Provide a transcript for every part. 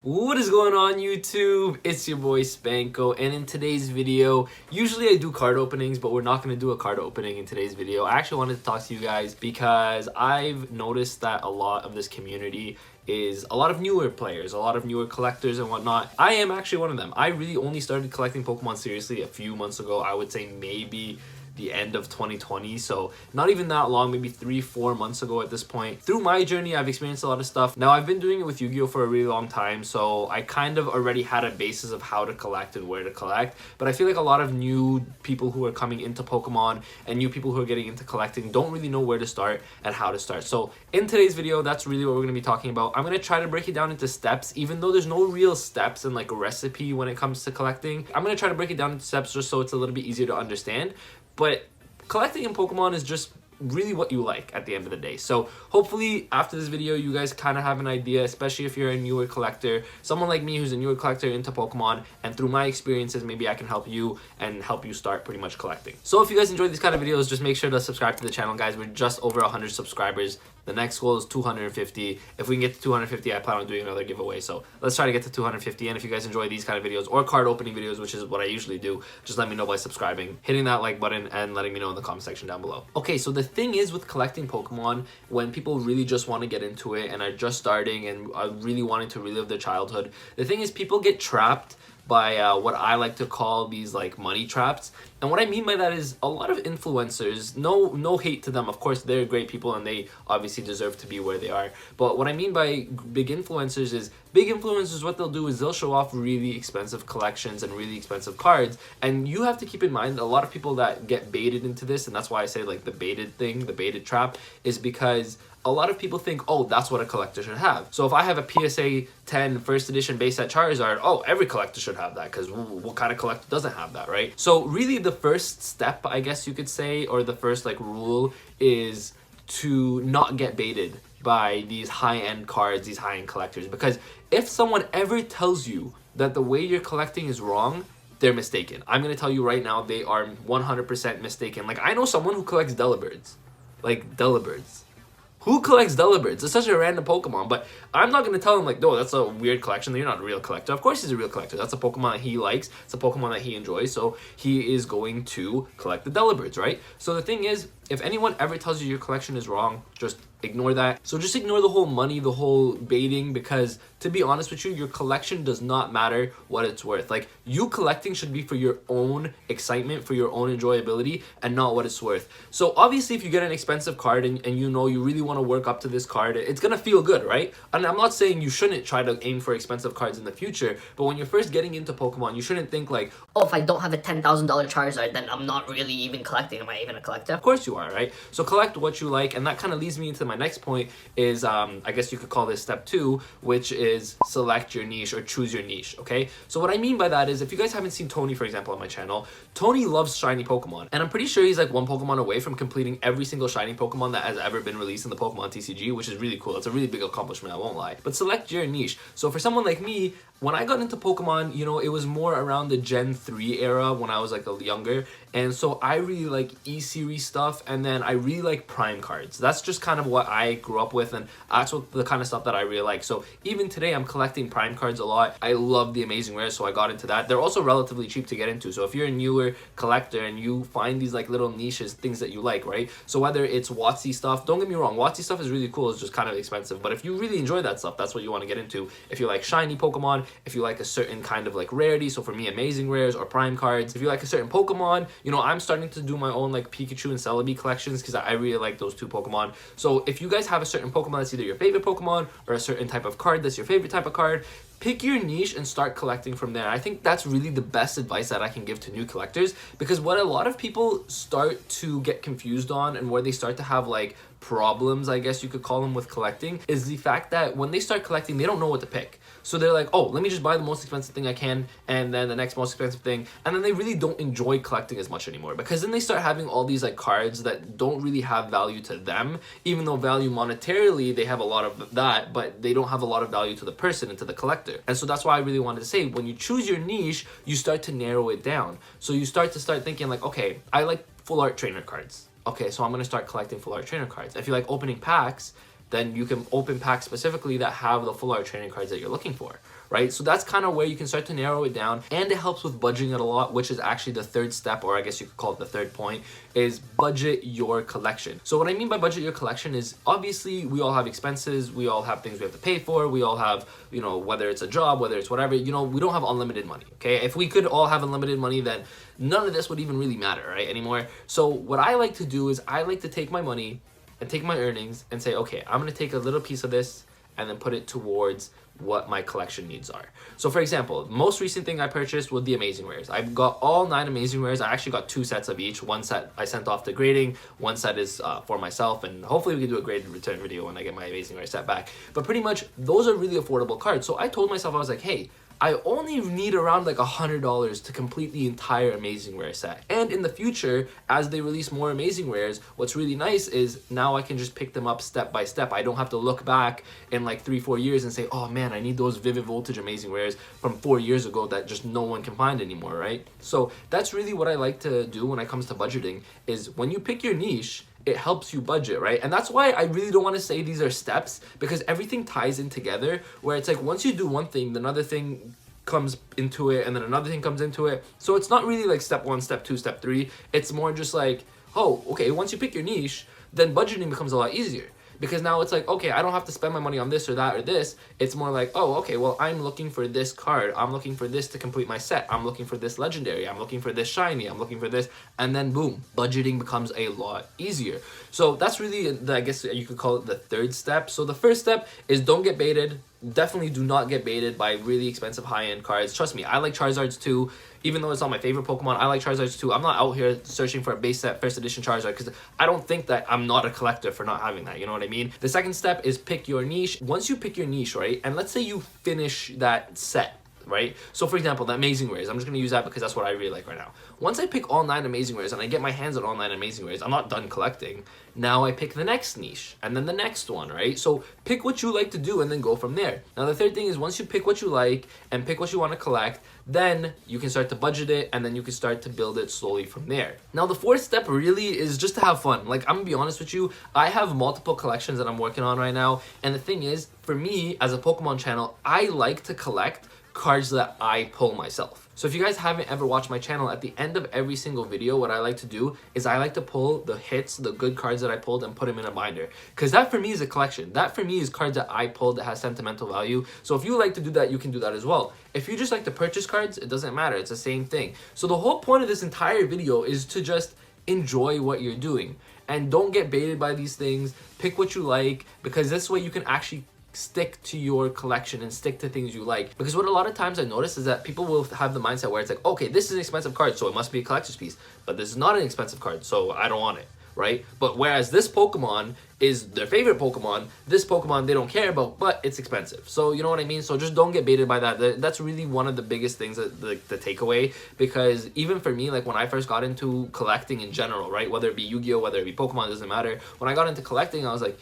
What is going on YouTube? It's your boy Spanko, and in today's video, usually I do card openings, but we're not going to do a card opening in today's video. I actually wanted to talk to you guys because I've noticed that a lot of this community is a lot of newer players, a lot of newer collectors and whatnot. I am actually one of them. I really only started collecting Pokemon seriously a few months ago. I would say maybe the end of 2020, so not even that long, maybe 3-4 months ago at this point. Through my journey, I've experienced a lot of stuff. Now, I've been doing it with Yu-Gi-Oh for a really long time, so I kind of already had a basis of how to collect and where to collect, but I feel like a lot of new people who are coming into Pokemon and new people who are getting into collecting don't really know where to start and how to start. So in today's video, that's really what we're going to be talking about. I'm going to try to break it down into steps, even though there's no real steps and like a recipe when it comes to collecting. I'm going to try to break it down into steps just so it's a little bit easier to understand. But collecting in Pokemon is just really what you like at the end of the day. So hopefully after this video you guys kind of have an idea, especially if you're a newer collector, someone like me who's a newer collector into Pokemon, and through my experiences maybe I can help you and help you start pretty much collecting. So if you guys enjoy these kind of videos, just make sure to subscribe to the channel, guys. We're just over 100 subscribers. The next goal is 250. If we can get to 250, I plan on doing another giveaway. So let's try to get to 250. And if you guys enjoy these kind of videos or card opening videos, which is what I usually do, just let me know by subscribing, hitting that like button, and letting me know in the comment section down below. Okay, so the thing is with collecting Pokemon, when people really just want to get into it and are just starting and are really wanting to relive their childhood, the thing is people get trapped by what I like to call these like money traps. And what I mean by that is a lot of influencers, no hate to them, of course they're great people and they obviously deserve to be where they are, but what I mean by big influencers is what they'll do is they'll show off really expensive collections and really expensive cards, and you have to keep in mind a lot of people that get baited into this, and that's why I say like the baited thing, the baited trap, is because a lot of people think, oh, that's what a collector should have. So if I have a PSA 10 first edition base set Charizard, oh, every collector should have that, because what kind of collector doesn't have that, right? So really the first step, I guess you could say, or the first like rule, is to not get baited by these high-end cards, these high-end collectors, because if someone ever tells you that the way you're collecting is wrong, they're mistaken. I'm going to tell you right now, they are 100% mistaken. Like, I know someone who collects Delibirds. Like, Delibirds. Who collects Delibirds? It's such a random Pokemon, but I'm not going to tell him like, no, that's a weird collection. You're not a real collector. Of course he's a real collector. That's a Pokemon that he likes. It's a Pokemon that he enjoys, so he is going to collect the Delibirds, right? So the thing is, if anyone ever tells you your collection is wrong, just ignore that. So just ignore the whole money, the whole baiting, because to be honest with you, your collection does not matter what it's worth. Like, you collecting should be for your own excitement, for your own enjoyability, and not what it's worth. So obviously if you get an expensive card and you know you really want to work up to this card, it's gonna feel good, right? And I'm not saying you shouldn't try to aim for expensive cards in the future, but when you're first getting into Pokemon, you shouldn't think like, oh, if I don't have a $10,000 Charizard, then I'm not really even collecting. Am I even a collector? of course you are, right? So collect what you like, and that kind of leads me into my next point is, I guess you could call this step 2, which is select your niche or choose your niche, okay? So what I mean by that is, if you guys haven't seen Tony, for example, on my channel, Tony loves shiny Pokemon, and I'm pretty sure he's like one Pokemon away from completing every single shiny Pokemon that has ever been released in the Pokemon TCG, which is really cool. It's a really big accomplishment, I won't lie. But select your niche. So for someone like me, when I got into Pokemon, you know, it was more around the Gen 3 era when I was like younger, and so I really like E-Series stuff, and then I really like Prime cards. That's just kind of what I grew up with, and that's what the kind of stuff that I really like. So even today, I'm collecting Prime cards a lot. I love the Amazing Rares, so I got into that. They're also relatively cheap to get into, so if you're a newer collector and you find these like little niches, things that you like, right? So whether it's WotC stuff, don't get me wrong, WotC stuff is really cool, it's just kind of expensive, but if you really enjoy that stuff, that's what you want to get into. If you like shiny Pokemon, if you like a certain kind of like rarity, so for me, Amazing Rares or Prime cards, if you like a certain Pokemon, you know, I'm starting to do my own like Pikachu and Celebi collections because I really like those two Pokemon. So if you guys have a certain Pokemon that's either your favorite Pokemon or a certain type of card that's your favorite type of card, pick your niche and start collecting from there. I think that's really the best advice that I can give to new collectors, because what a lot of people start to get confused on and where they start to have like problems, I guess you could call them, with collecting, is the fact that when they start collecting, they don't know what to pick. So they're like, oh, let me just buy the most expensive thing I can, and then the next most expensive thing, and then they really don't enjoy collecting as much anymore, because then they start having all these like cards that don't really have value to them, even though value monetarily they have a lot of that, but they don't have a lot of value to the person and to the collector. And so that's why I really wanted to say, when you choose your niche, you start to narrow it down. So you start thinking like, okay, I like full art trainer cards. Okay, so I'm going to start collecting full art trainer cards. If you like opening packs, then you can open packs specifically that have the full art training cards that you're looking for, right? So that's kind of where you can start to narrow it down, and it helps with budgeting it a lot, which is actually the third step, or I guess you could call it the third point, is budget your collection. So what I mean by budget your collection is, obviously we all have expenses, we all have things we have to pay for, we all have, you know, whether it's a job, whether it's whatever, you know, we don't have unlimited money, okay? If we could all have unlimited money, then none of this would even really matter, right, anymore. So what I like to do is I like to take my money and take my earnings and say, okay, I'm gonna take a little piece of this and then put it towards what my collection needs are. So for example, most recent thing I purchased was the Amazing Rares. I've got all 9 Amazing Rares. I actually got 2 sets of each. One set I sent off to grading, one set is for myself, and hopefully we can do a graded return video when I get my Amazing Rare set back. But pretty much those are really affordable cards. So I told myself, I was like, hey, I only need around like $100 to complete the entire Amazing Rare set. And in the future, as they release more Amazing Rares, what's really nice is now I can just pick them up step by step. I don't have to look back in like 3-4 years and say, oh man, I need those Vivid Voltage Amazing Rares from 4 years ago that just no one can find anymore, right? So that's really what I like to do when it comes to budgeting, is when you pick your niche, it helps you budget, right? And that's why I really don't want to say these are steps, because everything ties in together, where it's like once you do one thing, then another thing comes into it, and then another thing comes into it. So it's not really like step 1, step 2, step 3. It's more just like, oh, okay, once you pick your niche, then budgeting becomes a lot easier. Because now it's like, okay, I don't have to spend my money on this or that or this. It's more like, oh, okay, well, I'm looking for this card. I'm looking for this to complete my set. I'm looking for this legendary. I'm looking for this shiny. I'm looking for this. And then boom, budgeting becomes a lot easier. So that's really, I guess you could call it the third step. So the first step is don't get baited. Definitely do not get baited by really expensive high-end cards. Trust me, I like Charizards too. Even though it's not my favorite Pokemon, I like Charizards too. I'm not out here searching for a base set first edition Charizard, because I don't think that I'm not a collector for not having that, you know what I mean? The second step is pick your niche. Once you pick your niche, right, and let's say you finish that set, right? So for example, the Amazing Rares, I'm just gonna use that because that's what I really like right now. Once I pick all 9 Amazing Rares and I get my hands on all 9 Amazing Rares, I'm not done collecting. Now I pick the next niche and then the next one, right? So pick what you like to do and then go from there. Now the third thing is, once you pick what you like and pick what you want to collect, then you can start to budget it, and then you can start to build it slowly from there. Now the fourth step really is just to have fun. Like, I'm gonna be honest with you, I have multiple collections that I'm working on right now, and the thing is, for me as a Pokemon channel, I like to collect cards that I pull myself. So if you guys haven't ever watched my channel, at the end of every single video, what I like to do is I like to pull the hits, the good cards that I pulled, and put them in a binder. Because that for me is a collection. That for me is cards that I pulled that has sentimental value. So if you like to do that, you can do that as well. If you just like to purchase cards, it doesn't matter. It's the same thing. So the whole point of this entire video is to just enjoy what you're doing. And don't get baited by these things. Pick what you like, because this way you can actually stick to your collection and stick to things you like. Because what a lot of times I notice is that people will have the mindset where it's like, okay, this is an expensive card, so it must be a collector's piece, but this is not an expensive card, so I don't want it, right? But whereas this Pokemon is their favorite Pokemon, this Pokemon they don't care about, but it's expensive. So you know what I mean? So just don't get baited by that. That's really one of the biggest things, that the takeaway. Because even for me, like when I first got into collecting in general, right, whether it be Yu-Gi-Oh, whether it be Pokemon, it doesn't matter. When I got into collecting, I was like,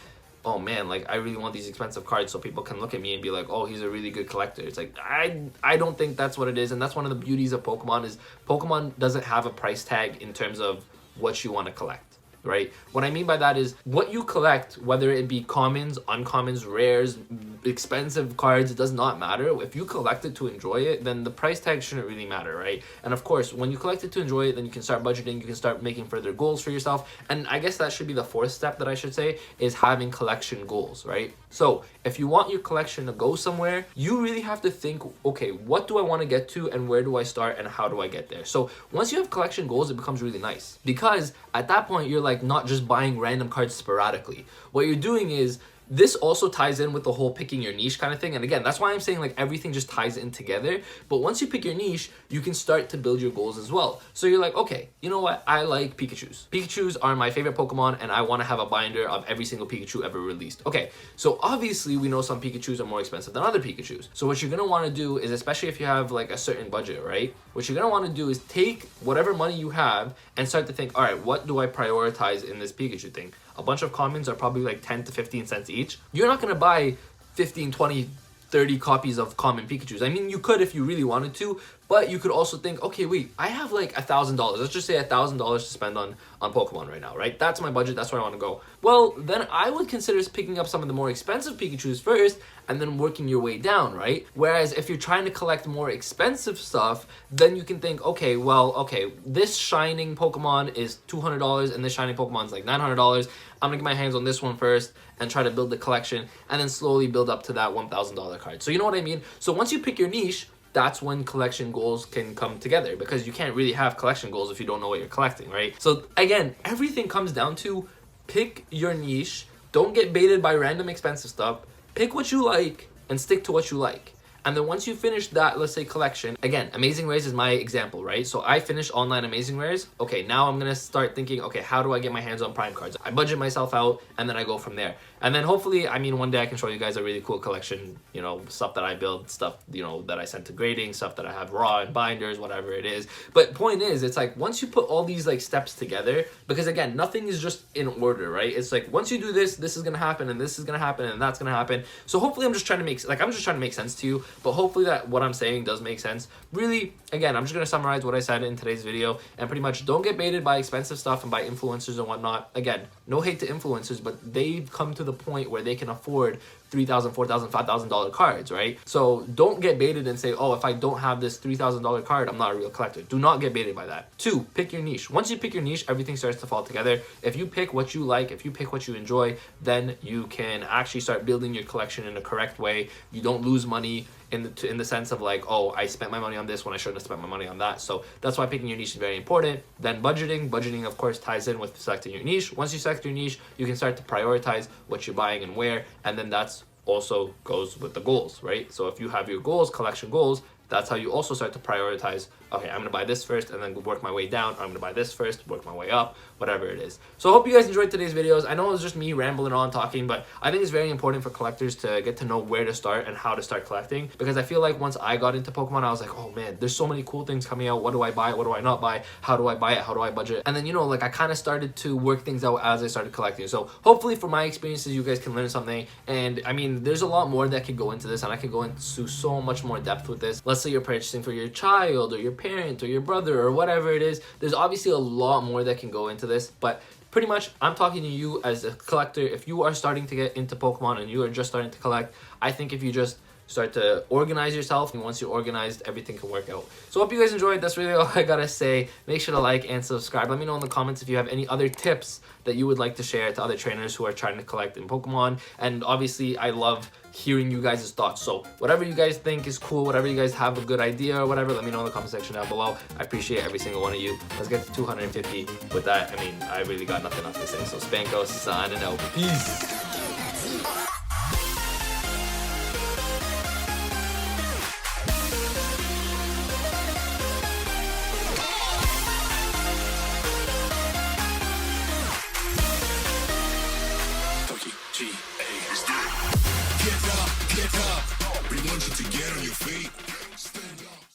oh man, like I really want these expensive cards so people can look at me and be like, oh, he's a really good collector. It's like, I don't think that's what it is. And that's one of the beauties of Pokemon, is Pokemon doesn't have a price tag in terms of what you want to collect, right? What I mean by that is, what you collect, whether it be commons, uncommons, rares, expensive cards, it does not matter. If you collect it to enjoy it, then the price tag shouldn't really matter, right? And of course, when you collect it to enjoy it, then you can start budgeting, you can start making further goals for yourself. And I guess that should be the fourth step that I should say, is having collection goals, right? So if you want your collection to go somewhere, you really have to think, okay, what do I want to get to, and where do I start, and how do I get there? So once you have collection goals, it becomes really nice, because at that point you're like not just buying random cards sporadically. What you're doing is, this also ties in with the whole picking your niche kind of thing. And again, that's why I'm saying like everything just ties in together. But once you pick your niche, you can start to build your goals as well. So you're like, okay, you know what? I like Pikachus. Pikachus are my favorite Pokemon, and I want to have a binder of every single Pikachu ever released. Okay, so obviously we know some Pikachus are more expensive than other Pikachus. So what you're going to want to do is, especially if you have like a certain budget, right? What you're going to want to do is take whatever money you have and start to think, all right, what do I prioritize in this Pikachu thing? A bunch of commons are probably like 10 to 15 cents each. You're not going to buy 15, 20, 30 copies of common Pikachus. I mean, you could if you really wanted to, But you could also think, okay, wait, I have like $1,000. Let's just say $1,000 to spend on Pokemon right now, right? That's my budget. That's where I want to go. Well, then I would consider picking up some of the more expensive Pikachus first and then working your way down, right? Whereas if you're trying to collect more expensive stuff, then you can think, okay, well, okay, this shining Pokemon is $200 and this shining Pokemon is like $900. I'm gonna get my hands on this one first and try to build the collection and then slowly build up to that $1,000 card. So you know what I mean? So once you pick your niche, that's when collection goals can come together, because you can't really have collection goals if you don't know what you're collecting, right? So again, everything comes down to pick your niche. Don't get baited by random expensive stuff. Pick what you like and stick to what you like. And then once you finish that, let's say, collection, again, Amazing Rares is my example, right? So I finished online Amazing Rares. Okay, now I'm gonna start thinking, okay, how do I get my hands on Prime cards? I budget myself out and then I go from there. And then hopefully, I mean, one day I can show you guys a really cool collection, you know, stuff that I build, stuff, you know, that I sent to grading, stuff that I have raw and binders, whatever it is. But point is, it's like, once you put all these like steps together, because again, nothing is just in order, right? It's like, once you do this, this is gonna happen, and this is gonna happen, and that's gonna happen. So hopefully I'm just trying to make sense to you, but hopefully that what I'm saying does make sense. Really, again, I'm just gonna summarize what I said in today's video, and pretty much don't get baited by expensive stuff and by influencers and whatnot. Again, no hate to influencers, but they've come to the point where they can afford $3,000, $4,000, $5,000 cards, right? So don't get baited and say, oh, if I don't have this $3,000 card, I'm not a real collector. Do not get baited by that. 2, pick your niche. Once you pick your niche, everything starts to fall together. If you pick what you like, if you pick what you enjoy, then you can actually start building your collection in a correct way. You don't lose money in the sense of like, oh, I spent my money on this when I shouldn't have spent my money on that. So that's why picking your niche is very important. Then budgeting of course ties in with selecting your niche. Once you select your niche, you can start to prioritize what you're buying and where, and then that's also goes with the goals, right? So if you have your goals, collection goals, that's how you also start to prioritize, okay, I'm gonna buy this first and then work my way down, or I'm gonna buy this first, work my way up, whatever it is. So I hope you guys enjoyed today's videos. I know it was just me rambling on talking, but I think it's very important for collectors to get to know where to start and how to start collecting, because I feel like once I got into Pokemon, I was like, oh man, there's so many cool things coming out. What do I buy? What do I not buy? How do I buy it? How do I budget? And then, you know, like I kind of started to work things out as I started collecting. So hopefully for my experiences, you guys can learn something. And I mean, there's a lot more that could go into this, and I could go into so much more depth with this. Let's say you're purchasing for your child or your parent or your brother or whatever it is. There's obviously a lot more that can go into this, but pretty much I'm talking to you as a collector. If you are starting to get into Pokemon and you are just starting to collect, I think if you just start to organize yourself, and once you're organized, everything can work out. So hope you guys enjoyed. That's really all I gotta say. Make sure to like and subscribe. Let me know in the comments if you have any other tips that you would like to share to other trainers who are trying to collect in Pokemon. And obviously I love hearing you guys' thoughts. So whatever you guys think is cool, whatever you guys have a good idea or whatever, let me know in the comment section down below. I appreciate every single one of you. Let's get to 250. With that, I mean, I really got nothing else to say. So Spanko signing out. Peace. Get up, we want you to get on your feet.